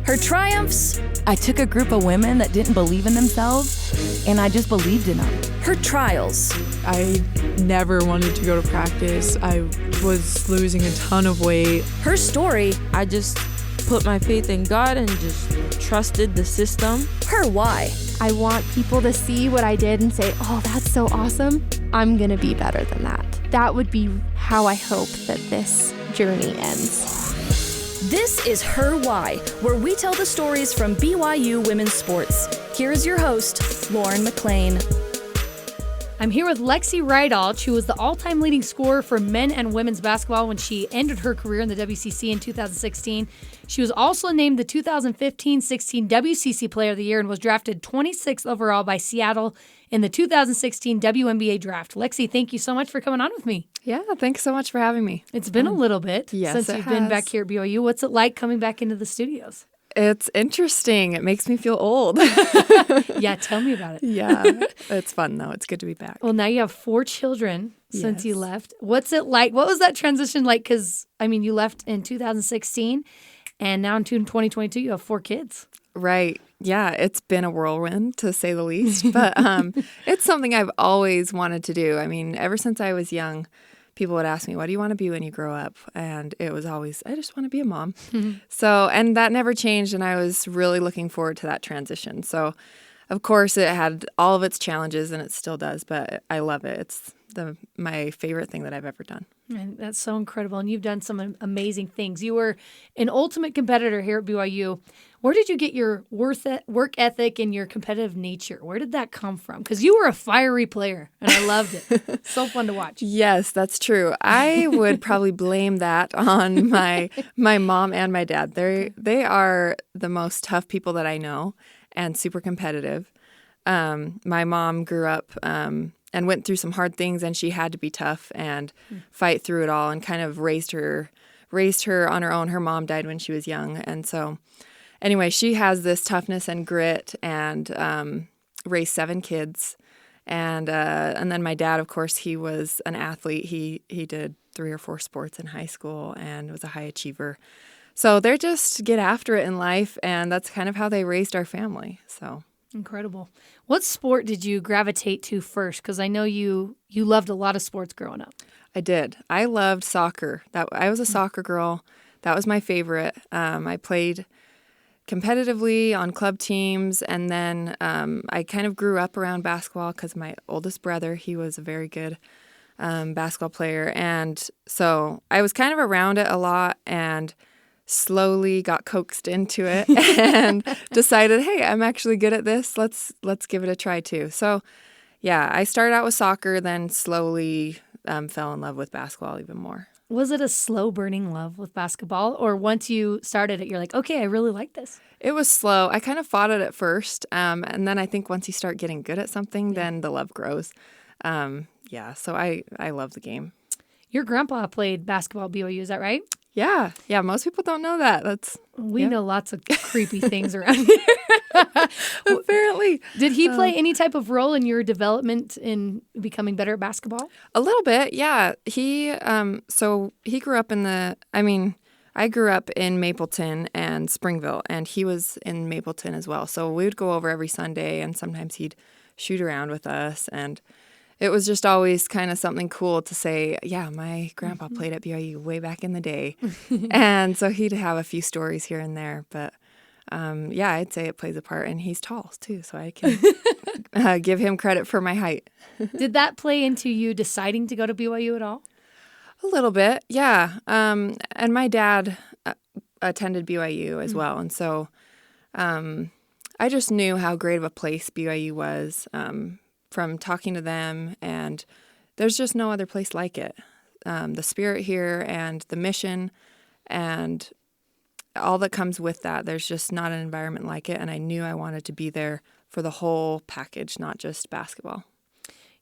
Her triumphs. I took a group of women that didn't believe in themselves, and I just believed in them. Her trials. I never wanted to go to practice. I was losing a ton of weight. Her story. I just put my faith in God and just trusted the system. Her why. I want people to see what I did and say, oh, that's so awesome. I'm going to be better than that. That would be how I hope that this journey ends. This is Her Why, where we tell the stories from BYU women's sports. Here is your host, Lauren McLean. I'm here with Lexi Rydalch, who was the all-time leading scorer for men and women's basketball when she ended her career in the WCC in 2016. She was also named the 2015-16 WCC Player of the Year and was drafted 26th overall by Seattle in the 2016 WNBA draft. Lexi, thank you so much for coming on with me. Yeah, thanks so much for having me. It's been a little bit yes, since you've been back here at BYU. What's it like coming back into the studios? It's interesting. It makes me feel old. Yeah, tell me about it. Yeah, it's fun, though. It's good to be back. Well, now you have 4 children since you left. What's it like? What was that transition like? Because, I mean, you left in 2016, and now in 2022, you have 4 kids. Right. Yeah, it's been a whirlwind, to say the least. But it's something I've always wanted to do. I mean, ever since I was young, people would ask me, what do you want to be when you grow up? And it was always, I just want to be a mom. So, and that never changed. And I was really looking forward to that transition. So, of course, it had all of its challenges, and it still does, but I love it. It's my favorite thing that I've ever done. And that's so incredible. And you've done some amazing things. You were an ultimate competitor here at BYU. Where did you get your work ethic and your competitive nature? Where did that come from? Because you were a fiery player, and I loved it. So fun to watch. Yes, that's true. I would probably blame that on my mom and my dad. They are the most tough people that I know and super competitive. My mom grew up and went through some hard things, and she had to be tough and fight through it all, and kind of raised her on her own. Her mom died when she was young, and so anyway, she has this toughness and grit, and raised 7 kids, and then my dad, of course, he was an athlete. He did 3 or 4 sports in high school and was a high achiever. So they just get after it in life, and that's kind of how they raised our family. So. Incredible. What sport did you gravitate to first? Because I know you loved a lot of sports growing up. I did. I loved soccer. I was a soccer girl. That was my favorite. I played competitively on club teams, and then I kind of grew up around basketball because my oldest brother, he was a very good basketball player. And so I was kind of around it a lot and slowly got coaxed into it and decided, hey, I'm actually good at this. Let's give it a try too. So yeah, I started out with soccer, then slowly fell in love with basketball even more. Was it a slow burning love with basketball, or once you started it, you're like, okay, I really like this? It was slow. I kind of fought it at first. And then I think once you start getting good at something, then the love grows. So I love the game. Your grandpa played basketball at BYU, is that right? Yeah. Most people don't know that. We know lots of creepy things around here. Apparently. Did he play any type of role in your development in becoming better at basketball? A little bit, yeah. He grew up I grew up in Mapleton and Springville, and he was in Mapleton as well. So we would go over every Sunday, and sometimes he'd shoot around with us, and it was just always kind of something cool to say, yeah, my grandpa played at BYU way back in the day. And so he'd have a few stories here and there. But I'd say it plays a part. And he's tall, too, so I can give him credit for my height. Did that play into you deciding to go to BYU at all? A little bit, yeah. And my dad attended BYU as well. And so I just knew how great of a place BYU was from talking to them, and there's just no other place like it. The spirit here and the mission and all that comes with that, there's just not an environment like it, and I knew I wanted to be there for the whole package, not just basketball.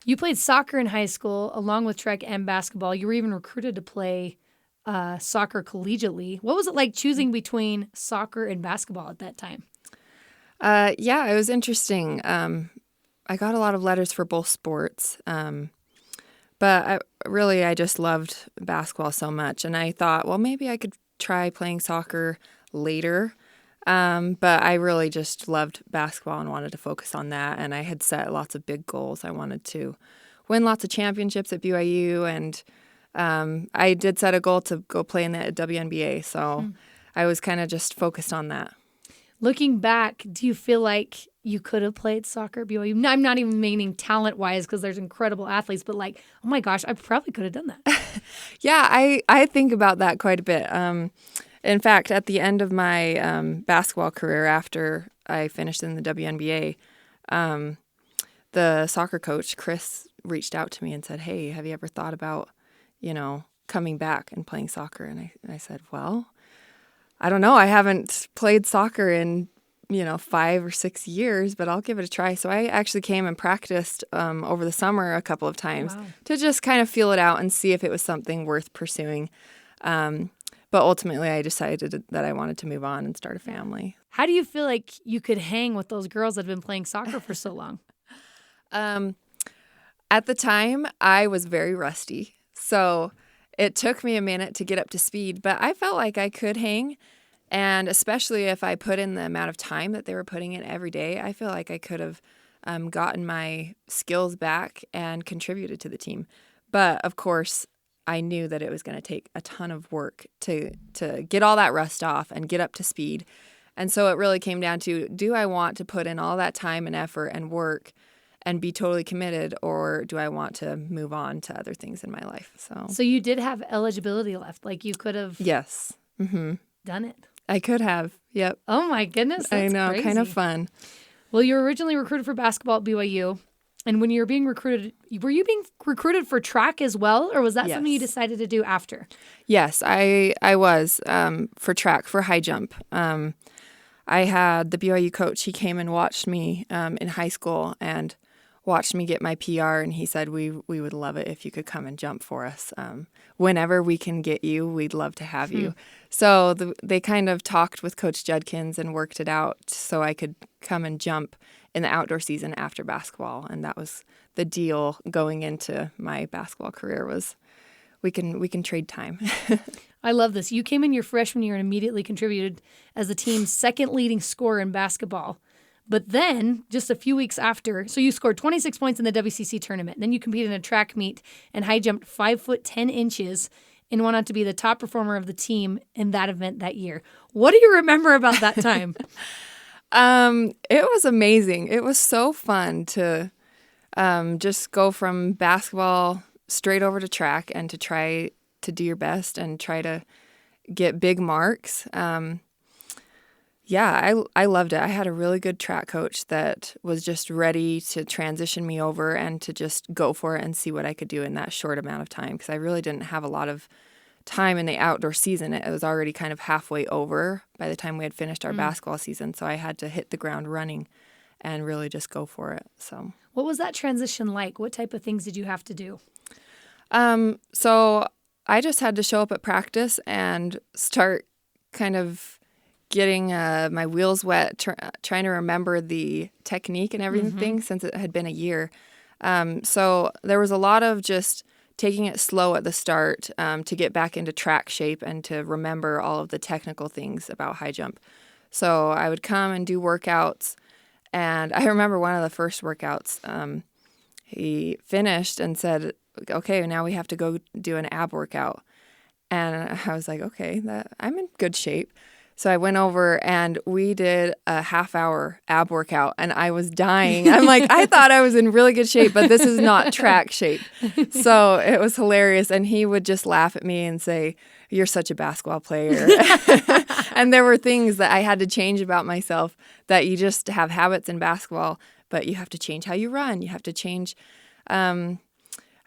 You played soccer in high school along with track and basketball. You were even recruited to play soccer collegiately. What was it like choosing between soccer and basketball at that time? It was interesting. I got a lot of letters for both sports, but I just loved basketball so much. And I thought, well, maybe I could try playing soccer later. But I really just loved basketball and wanted to focus on that. And I had set lots of big goals. I wanted to win lots of championships at BYU, and I did set a goal to go play in the WNBA. So I was kind of just focused on that. Looking back, do you feel like you could have played soccer at BYU? No, I'm not even meaning talent-wise, because there's incredible athletes, but like, oh my gosh, I probably could have done that. Yeah, I think about that quite a bit. In fact, at the end of my basketball career, after I finished in the WNBA, the soccer coach, Chris, reached out to me and said, "Hey, have you ever thought about, coming back and playing soccer?" And I said, "Well, I don't know. I haven't played soccer in 5 or 6 years, but I'll give it a try." So I actually came and practiced over the summer a couple of times to just kind of feel it out and see if it was something worth pursuing. But ultimately, I decided that I wanted to move on and start a family. How do you feel like you could hang with those girls that have been playing soccer for so long? At the time, I was very rusty. So it took me a minute to get up to speed, but I felt like I could hang. And especially if I put in the amount of time that they were putting in every day, I feel like I could have gotten my skills back and contributed to the team. But of course, I knew that it was going to take a ton of work to get all that rust off and get up to speed. And so it really came down to, do I want to put in all that time and effort and work and be totally committed, or do I want to move on to other things in my life? So you did have eligibility left. Like you could have Yes. done it. I could have. Yep. Oh my goodness. That's I know. crazy. Kind of fun. Well, you were originally recruited for basketball at BYU. And when you were being recruited, were you being recruited for track as well? Or was that something you decided to do after? Yes, I was for track, for high jump. I had the BYU coach. He came and watched me in high school and watched me get my PR. And he said, we would love it if you could come and jump for us. Whenever we can get you, we'd love to have you. So they kind of talked with Coach Judkins and worked it out so I could come and jump in the outdoor season after basketball. And that was the deal going into my basketball career, was we can trade time. I love this. You came in your freshman year and immediately contributed as the team's second leading scorer in basketball. But then, just a few weeks after, so you scored 26 points in the WCC tournament. Then you competed in a track meet and high jumped 5'10" and went on to be the top performer of the team in that event that year. What do you remember about that time? It was amazing. It was so fun to just go from basketball straight over to track and to try to do your best and try to get big marks. I loved it. I had a really good track coach that was just ready to transition me over and to just go for it and see what I could do in that short amount of time, because I really didn't have a lot of time in the outdoor season. It was already kind of halfway over by the time we had finished our basketball season, so I had to hit the ground running and really just go for it. So, what was that transition like? What type of things did you have to do? So I just had to show up at practice and start kind of getting my wheels wet, trying to remember the technique and everything since it had been a year. So there was a lot of just taking it slow at the start to get back into track shape and to remember all of the technical things about high jump. So I would come and do workouts, and I remember one of the first workouts, he finished and said, "Okay, now we have to go do an ab workout." And I was like, okay, I'm in good shape. So I went over and we did a half-hour ab workout, and I was dying. I'm like, I thought I was in really good shape, but this is not track shape. So it was hilarious. And he would just laugh at me and say, "You're such a basketball player." And there were things that I had to change about myself, that you just have habits in basketball, but you have to change how you run. You have to change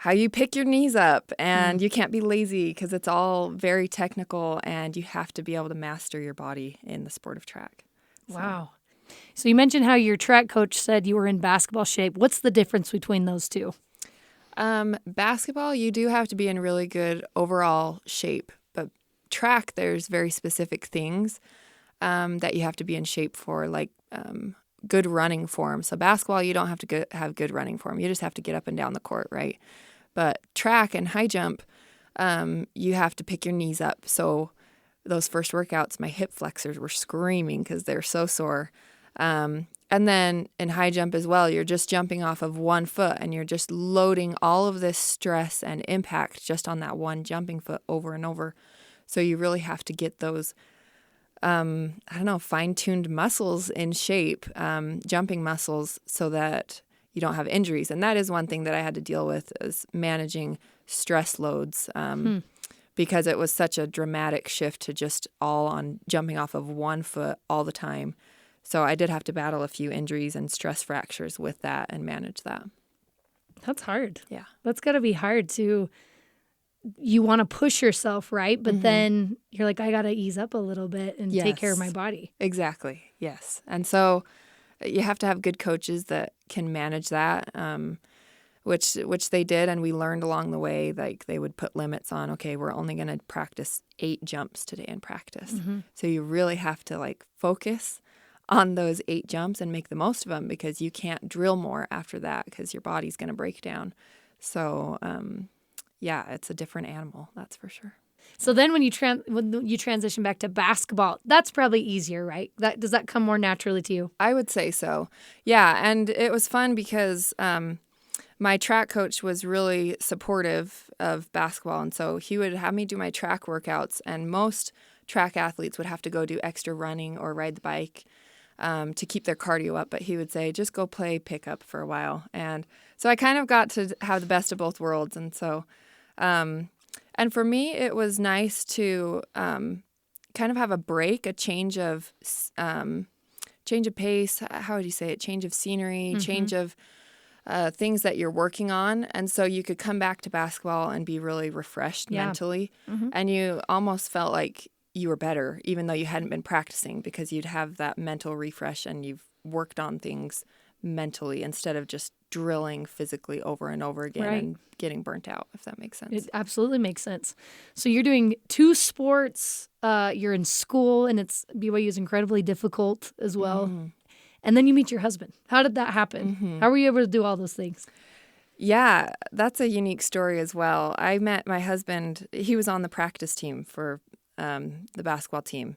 how you pick your knees up, and you can't be lazy because it's all very technical, and you have to be able to master your body in the sport of track. Wow. So you mentioned how your track coach said you were in basketball shape. What's the difference between those two? Basketball, you do have to be in really good overall shape, but track, there's very specific things that you have to be in shape for, like good running form. So basketball, you don't have to have good running form. You just have to get up and down the court, right? But track and high jump, you have to pick your knees up. So those first workouts, my hip flexors were screaming because they're so sore. And then in high jump as well, you're just jumping off of one foot and you're just loading all of this stress and impact just on that one jumping foot over and over. So you really have to get those, fine-tuned muscles in shape, jumping muscles, so that you don't have injuries. And that is one thing that I had to deal with, is managing stress loads, because it was such a dramatic shift to just all on jumping off of one foot all the time. So I did have to battle a few injuries and stress fractures with that and manage that. That's hard. Yeah. That's got to be hard to, you want to push yourself, right? But then you're like, I got to ease up a little bit and take care of my body. Exactly. Yes. And so you have to have good coaches that can manage that, which they did. And we learned along the way, like they would put limits on, okay, we're only going to practice 8 jumps today in practice. So you really have to like focus on those 8 jumps and make the most of them, because you can't drill more after that because your body's going to break down. So, it's a different animal, that's for sure. So then when you transition back to basketball, that's probably easier, right? Does that come more naturally to you? I would say so. Yeah, and it was fun because my track coach was really supportive of basketball, and so he would have me do my track workouts, and most track athletes would have to go do extra running or ride the bike to keep their cardio up, but he would say, just go play pickup for a while. And so I kind of got to have the best of both worlds. And so, and for me, it was nice to kind of have a break, a change of pace. How would you say it? Change of scenery, change of things that you're working on. And so you could come back to basketball and be really refreshed mentally. And you almost felt like you were better, even though you hadn't been practicing, because you'd have that mental refresh and you've worked on things mentally instead of just drilling physically over and over again and getting burnt out, if that makes sense. It absolutely makes sense. So you're doing 2 sports, you're in school, and BYU is incredibly difficult as well. And then you meet your husband. How did that happen? How were you able to do all those things? Yeah, that's a unique story as well. I met my husband, he was on the practice team for the basketball team.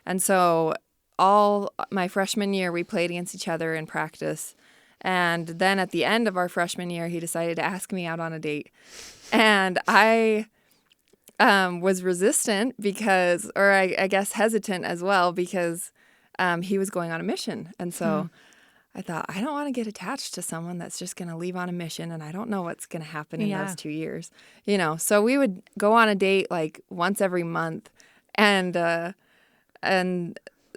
And so all my freshman year, we played against each other in practice. And then at the end of our freshman year, he decided to ask me out on a date. And I was resistant because, or I guess hesitant as well, because he was going on a mission. And so I thought, I don't want to get attached to someone that's just going to leave on a mission, and I don't know what's going to happen in those 2 years. So we would go on a date like once every month, and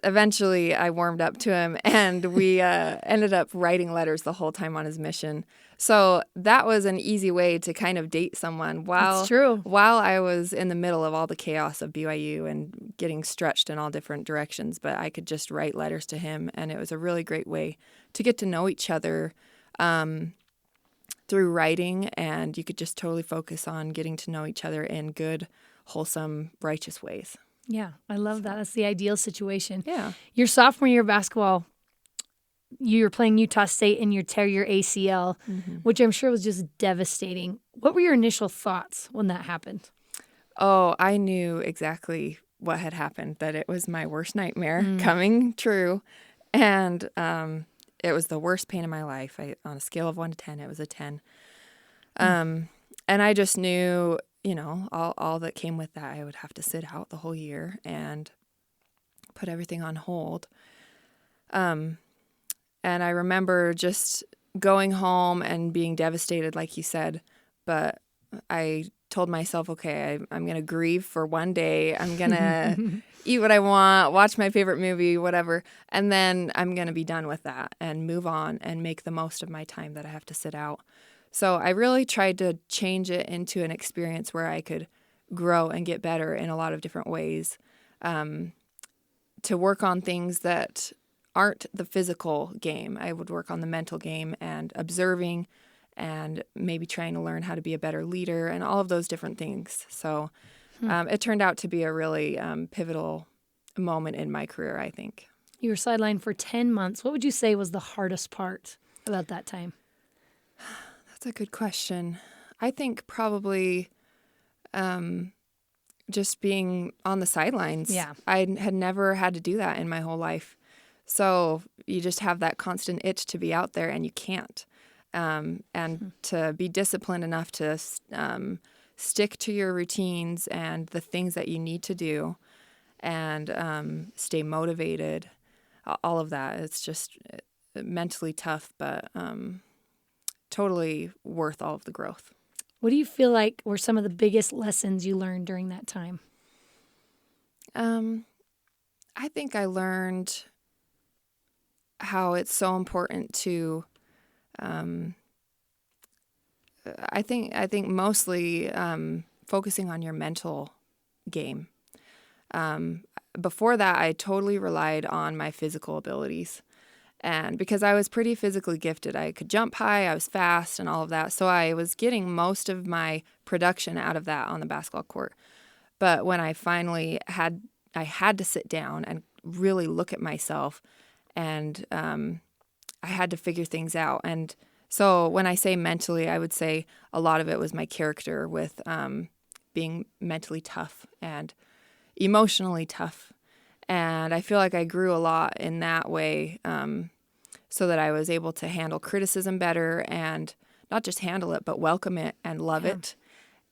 eventually I warmed up to him, and we ended up writing letters the whole time on his mission. So that was an easy way to kind of date someone while I was in the middle of all the chaos of BYU and getting stretched in all different directions. But I could just write letters to him, and it was a really great way to get to know each other through writing, and you could just totally focus on getting to know each other in good, wholesome, righteous ways. Yeah, I love that. That's the ideal situation. Yeah. Your sophomore year of basketball, you were playing Utah State and you tear your ACL, which I'm sure was just devastating. What were your initial thoughts when that happened? Oh, I knew exactly what had happened, that it was my worst nightmare coming true. And it was the worst pain in my life. On a scale of 1 to 10, it was a 10. And I just knew, all that came with that. I would have to sit out the whole year and put everything on hold. And I remember just going home and being devastated, like you said. But I told myself, okay, I'm going to grieve for one day. I'm going to eat what I want, watch my favorite movie, whatever. And then I'm going to be done with that and move on and make the most of my time that I have to sit out. So I really tried to change it into an experience where I could grow and get better in a lot of different ways, to work on things that aren't the physical game. I would work on the mental game and observing and maybe trying to learn how to be a better leader and all of those different things. So it turned out to be a really pivotal moment in my career, I think. You were sidelined for 10 months. What would you say was the hardest part about that time? That's a good question. I think probably just being on the sidelines. Yeah. I had never had to do that in my whole life. So you just have that constant itch to be out there, and you can't. And to be disciplined enough to stick to your routines and the things that you need to do, and stay motivated, all of that. It's just mentally tough, but totally worth all of the growth. What do you feel like were some of the biggest lessons you learned during that time? I think I learned how it's so important to, I think mostly focusing on your mental game. Before that, I totally relied on my physical abilities. And because I was pretty physically gifted, I could jump high, I was fast and all of that. So I was getting most of my production out of that on the basketball court. But when I finally had to sit down and really look at myself, and I had to figure things out. And so when I say mentally, I would say a lot of it was my character with being mentally tough and emotionally tough. And I feel like I grew a lot in that way, so that I was able to handle criticism better, and not just handle it, but welcome it and love it,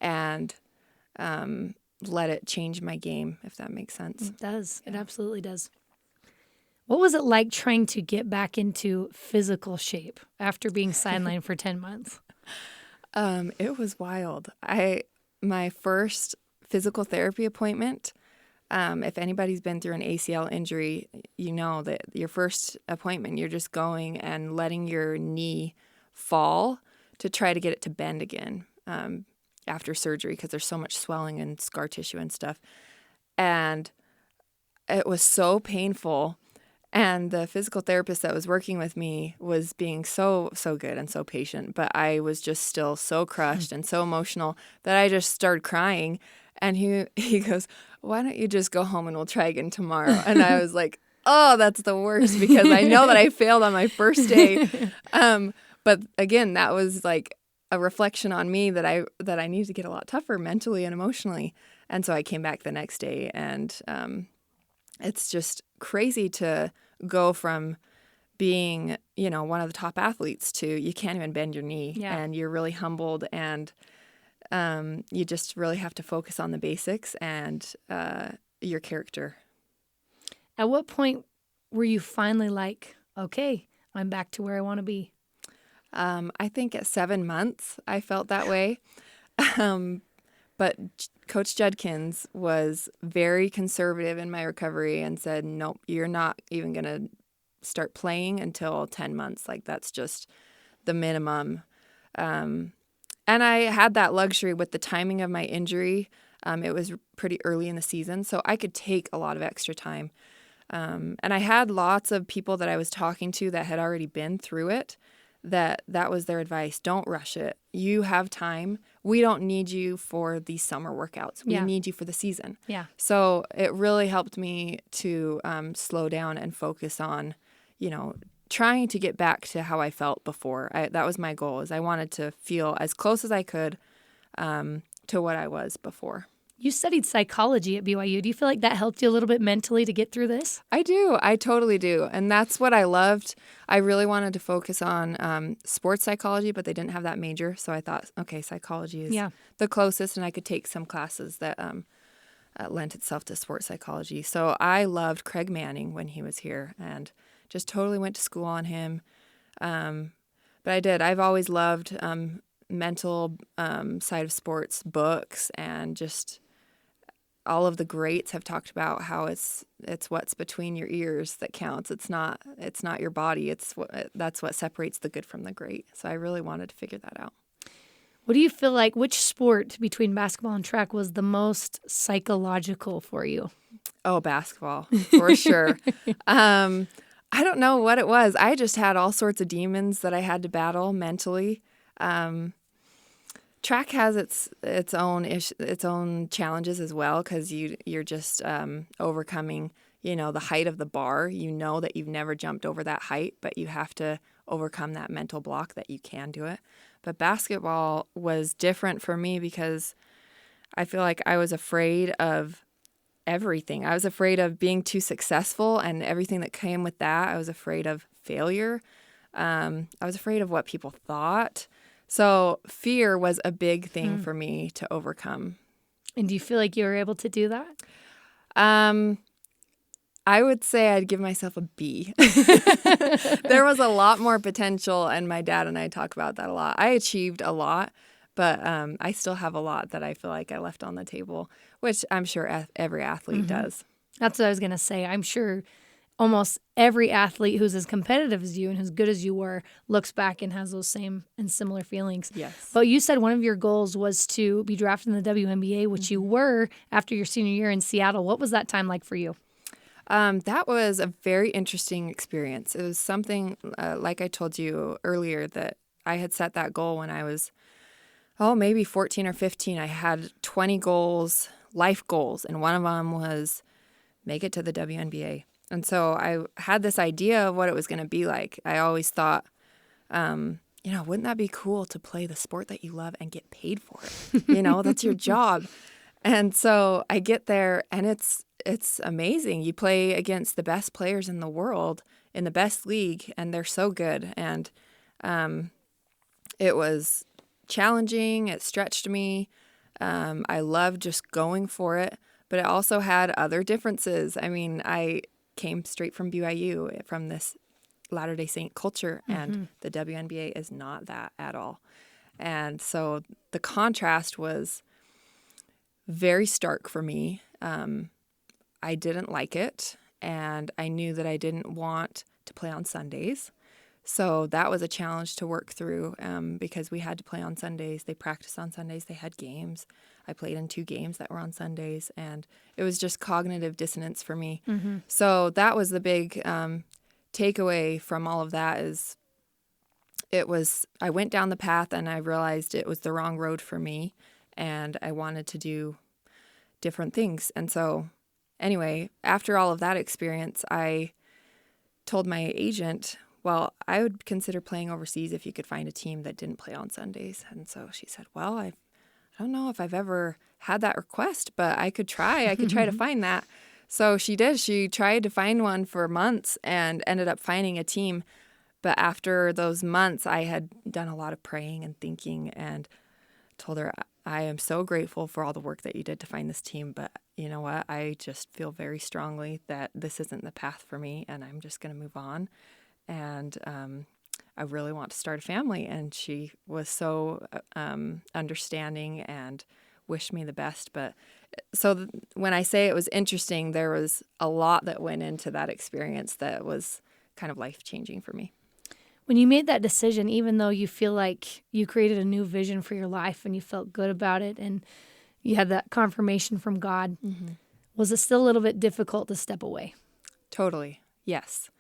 and let it change my game, if that makes sense. It does. It absolutely does. What was it like trying to get back into physical shape after being sidelined for 10 months? It was wild. My first physical therapy appointment, if anybody's been through an ACL injury, you know that your first appointment, you're just going and letting your knee fall to try to get it to bend again after surgery, because there's so much swelling and scar tissue and stuff. And it was so painful. And the physical therapist that was working with me was being so good and so patient. But I was just still so crushed and so emotional that I just started crying. And he goes, "Why don't you just go home and we'll try again tomorrow?" And I was like, oh, that's the worst, because I know that I failed on my first day. But again, that was like a reflection on me that I needed to get a lot tougher mentally and emotionally. And so I came back the next day, and it's just crazy to go from being, one of the top athletes to you can't even bend your knee, and you're really humbled, and you just really have to focus on the basics and your character. At what point were you finally like, okay, I'm back to where I want to be? I think at 7 months, I felt that way. But Coach Judkins was very conservative in my recovery and said, nope, you're not even going to start playing until 10 months. Like, that's just the minimum. And I had that luxury with the timing of my injury. It was pretty early in the season, so I could take a lot of extra time. And I had lots of people that I was talking to that had already been through it. That was their advice. Don't rush it. You have time. We don't need you for these summer workouts. We need you for the season. Yeah. So it really helped me to slow down and focus on, trying to get back to how I felt before. That was my goal, is I wanted to feel as close as I could to what I was before. You studied psychology at BYU. Do you feel like that helped you a little bit mentally to get through this? I do. I totally do. And that's what I loved. I really wanted to focus on sports psychology, but they didn't have that major. So I thought, okay, psychology is the closest, and I could take some classes that lent itself to sports psychology. So I loved Craig Manning when he was here, and just totally went to school on him. But I did. I've always loved mental side of sports books, and just all of the greats have talked about how it's what's between your ears that counts. It's not your body. That's what separates the good from the great. So I really wanted to figure that out. What do you feel like, which sport between basketball and track was the most psychological for you? Oh, basketball, for sure. I don't know what it was. I just had all sorts of demons that I had to battle mentally. Track has its own challenges as well, because you're just overcoming, the height of the bar. You know that you've never jumped over that height, but you have to overcome that mental block that you can do it. But basketball was different for me because I feel like I was afraid of everything. I was afraid of being too successful and everything that came with that. I was afraid of failure. I was afraid of what people thought. So fear was a big thing for me to overcome. And do you feel like you were able to do that? I would say I'd give myself a B. There was a lot more potential, and my dad and I talk about that a lot. I achieved a lot, but I still have a lot that I feel like I left on the table, which I'm sure every athlete does. That's what I was going to say. I'm sure almost every athlete who's as competitive as you and as good as you were looks back and has those same and similar feelings. Yes. But you said one of your goals was to be drafted in the WNBA, which you were after your senior year in Seattle. What was that time like for you? That was a very interesting experience. It was something, like I told you earlier, that I had set that goal when I was, maybe 14 or 15. I had 20 goals, life goals, and one of them was make it to the WNBA. And so I had this idea of what it was going to be like. I always thought, wouldn't that be cool to play the sport that you love and get paid for it? That's your job. And so I get there, and it's amazing. You play against the best players in the world in the best league, and they're so good. And it was challenging. It stretched me. I loved just going for it, but it also had other differences. I mean, I came straight from BYU, from this Latter-day Saint culture, and the WNBA is not that at all. And so the contrast was very stark for me. I didn't like it, and I knew that I didn't want to play on Sundays. So that was a challenge to work through because we had to play on Sundays. They practiced on Sundays. They had games. I played in 2 games that were on Sundays, and it was just cognitive dissonance for me. So that was the big takeaway from all of that is I went down the path, and I realized it was the wrong road for me, and I wanted to do different things. And so anyway, after all of that experience, I told my agent, well, I would consider playing overseas if you could find a team that didn't play on Sundays. And so she said, well, I don't know if I've ever had that request, but I could try. I could try to find that. So she did. She tried to find one for months and ended up finding a team. But after those months, I had done a lot of praying and thinking and told her, I am so grateful for all the work that you did to find this team, but you know what? I just feel very strongly that this isn't the path for me, and I'm just going to move on. And I really want to start a family. And she was so understanding and wished me the best. But so when I say it was interesting, there was a lot that went into that experience that was kind of life-changing for me. When you made that decision, even though you feel like you created a new vision for your life and you felt good about it and you had that confirmation from God, was it still a little bit difficult to step away? Totally. Yes.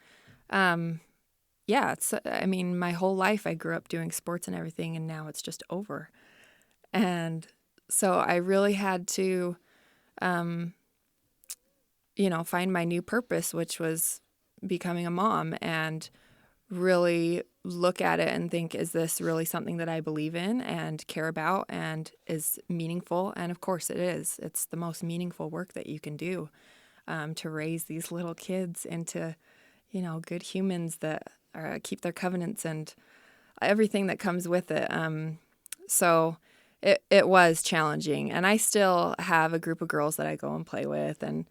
My whole life I grew up doing sports and everything, and now it's just over. And so I really had to, find my new purpose, which was becoming a mom, and really look at it and think, is this really something that I believe in and care about and is meaningful? And of course it is. It's the most meaningful work that you can do, to raise these little kids into, good humans that keep their covenants and everything that comes with it. So it was challenging. And I still have a group of girls that I go and play with and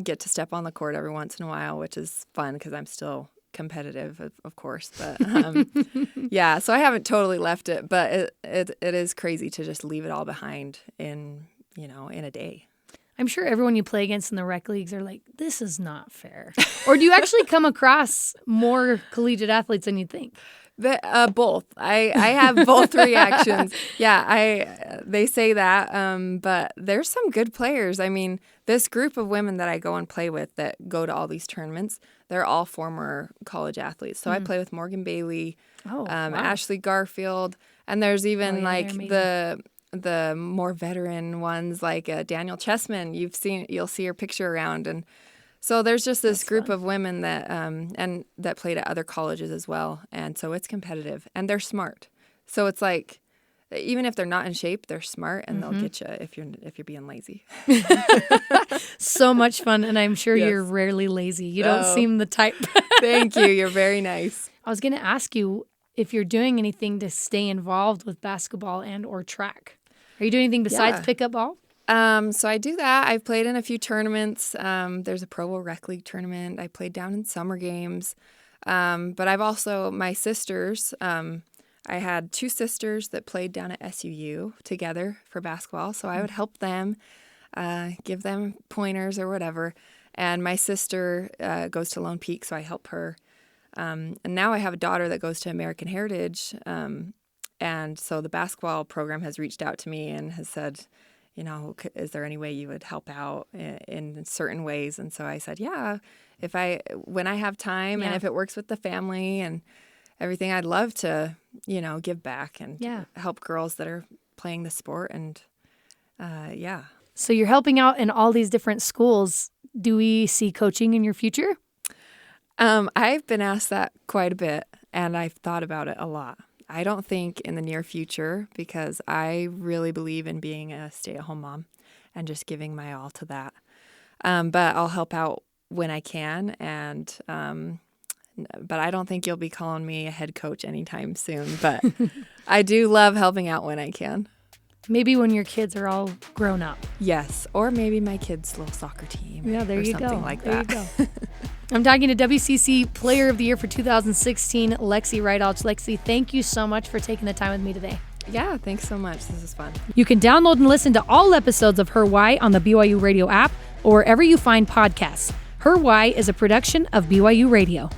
get to step on the court every once in a while, which is fun because I'm still competitive, of course, but so I haven't totally left it, but it is crazy to just leave it all behind in a day. I'm sure everyone you play against in the rec leagues are like, this is not fair. Or do you actually come across more collegiate athletes than you think? Both. I have both reactions. Yeah, they say that, but there's some good players. I mean, this group of women that I go and play with that go to all these tournaments, they're all former college athletes. So I play with Morgan Bailey, Ashley Garfield, and there's even the more veteran ones like Daniel Chessman. You'll see her picture around, and so there's just this group of women that and that played at other colleges as well, and so it's competitive and they're smart. So it's like even if they're not in shape, they're smart and they'll get you if you're being lazy. So much fun, and I'm sure Yes. you're rarely lazy. You don't No. seem the type. Thank you. You're very nice. I was going to ask you if you're doing anything to stay involved with basketball and or track. Are you doing anything besides Yeah. pickup ball? So I do that. I've played in a few tournaments. There's a Pro Bowl Rec League tournament. I played down in summer games. But I've also, my sisters, I had 2 sisters that played down at SUU together for basketball. So I would help them, give them pointers or whatever. And my sister goes to Lone Peak, so I help her. And now I have a daughter that goes to American Heritage. And so the basketball program has reached out to me and has said, you know, is there any way you would help out in certain ways? And so I said, yeah, when I have time and if it works with the family and everything, I'd love to, you know, give back and help girls that are playing the sport. And So you're helping out in all these different schools. Do we see coaching in your future? I've been asked that quite a bit, and I've thought about it a lot. I don't think in the near future, because I really believe in being a stay-at-home mom and just giving my all to that. But I'll help out when I can, and but I don't think you'll be calling me a head coach anytime soon. But I do love helping out when I can. Maybe when your kids are all grown up. Yes, or maybe my kid's little soccer team. Yeah, there or you go. something like There that. you go. I'm talking to WCC Player of the Year for 2016, Lexi Rydalch. Lexi, thank you so much for taking the time with me today. Yeah, thanks so much. This is fun. You can download and listen to all episodes of Her Why on the BYU Radio app or wherever you find podcasts. Her Why is a production of BYU Radio.